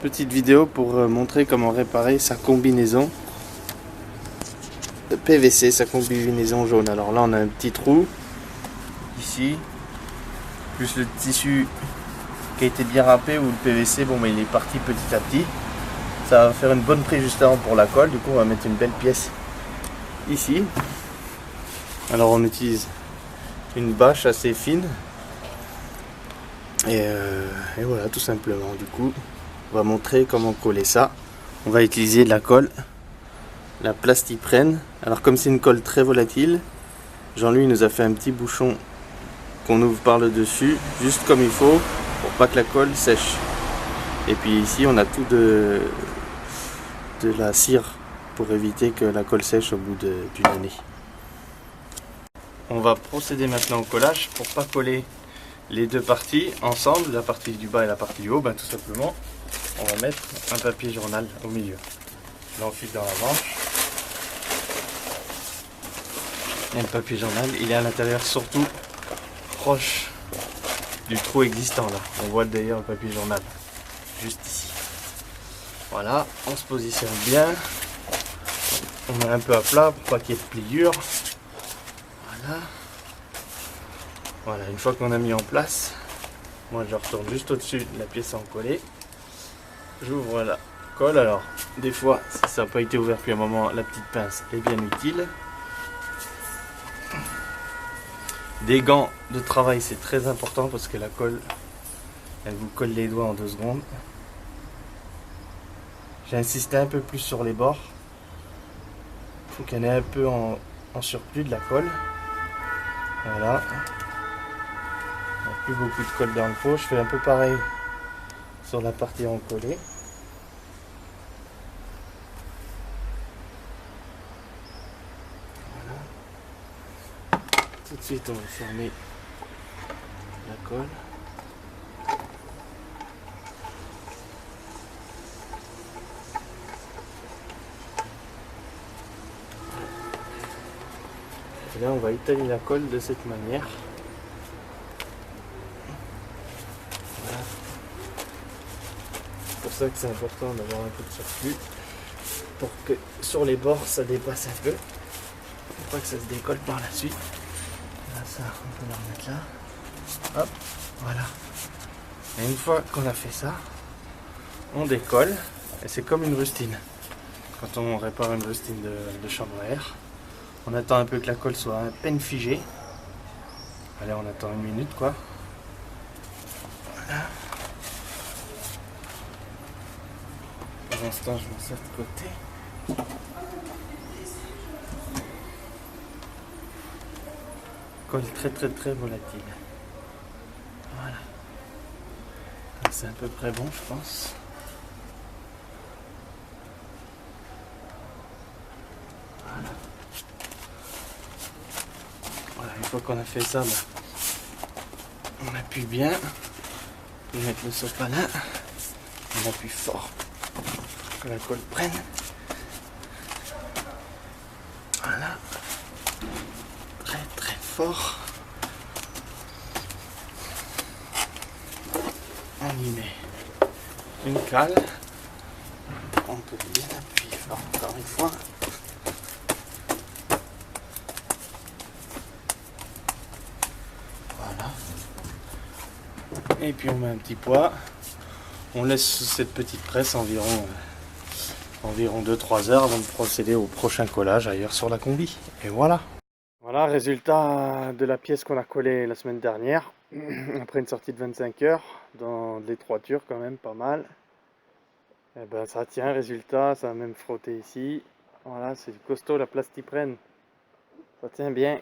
Petite vidéo pour montrer comment réparer sa combinaison de PVC, sa combinaison jaune. Alors là on a un petit trou ici, plus le tissu qui a été bien râpé, ou le PVC, bon mais il est parti petit à petit. Ça va faire une bonne prise juste avant pour la colle, du coup on va mettre une belle pièce ici. Alors on utilise une bâche assez fine et voilà, tout simplement. Du coup on va montrer comment coller ça. On va utiliser de la colle, la Plastiprene. Alors comme c'est une colle très volatile, Jean-Louis nous a fait un petit bouchon qu'on ouvre par le dessus, juste comme il faut, pour pas que la colle sèche. Et puis ici on a tout de la cire pour éviter que la colle sèche au bout d'une année. On va procéder maintenant au collage. Pour pas coller les deux parties ensemble, la partie du bas et la partie du haut, tout simplement on va mettre un papier journal au milieu. Je l'enfile dans la manche. Et le papier journal, il est à l'intérieur, surtout proche du trou existant là. On voit d'ailleurs le papier journal juste ici. Voilà, on se positionne bien. On met un peu à plat pour pas qu'il y ait de pliure. Voilà. Voilà, une fois qu'on a mis en place, moi je retourne juste au-dessus de la pièce à encoller. J'ouvre la colle. Alors, des fois, si ça n'a pas été ouvert depuis un moment, la petite pince est bien utile. Des gants de travail, c'est très important parce que la colle, elle vous colle les doigts en 2 secondes. J'ai insisté un peu plus sur les bords. Il faut qu'il y en ait un peu en surplus de la colle. Voilà. Il n'y a plus beaucoup de colle dans le pot. Je fais un peu pareil sur la partie encollée. Voilà. Tout de suite, on va fermer la colle. Et là, on va étaler la colle de cette manière. Voilà. C'est pour ça que c'est important d'avoir un peu de surplus, pour que sur les bords ça dépasse un peu, pour pas que ça se décolle par la suite. Là, ça, on peut la remettre là. Hop, voilà. Et une fois qu'on a fait ça, on décolle, et c'est comme une rustine. Quand on répare une rustine de chambre à air, on attend un peu que la colle soit à peine figée. Allez, on attend 1 minute quoi. Voilà. Pour l'instant, je mets ça de côté. Colle très volatile. Voilà. C'est à peu près bon, je pense. Voilà. Voilà, une fois qu'on a fait ça, on appuie bien. On va mettre le sopalin. On appuie fort pour que la colle prenne. Voilà. Très fort. On y met une cale. On peut bien appuyer fort encore une fois. Voilà. Et puis on met un petit poids. On laisse cette petite presse environ 2-3 heures avant de procéder au prochain collage ailleurs sur la combi. Et voilà. Voilà, résultat de la pièce qu'on a collée la semaine dernière. Après une sortie de 25 heures, dans de l'étroiture quand même, pas mal. Et ben ça tient, résultat, ça a même frotté ici. Voilà, c'est du costaud, la Plastiprene. Ça tient bien.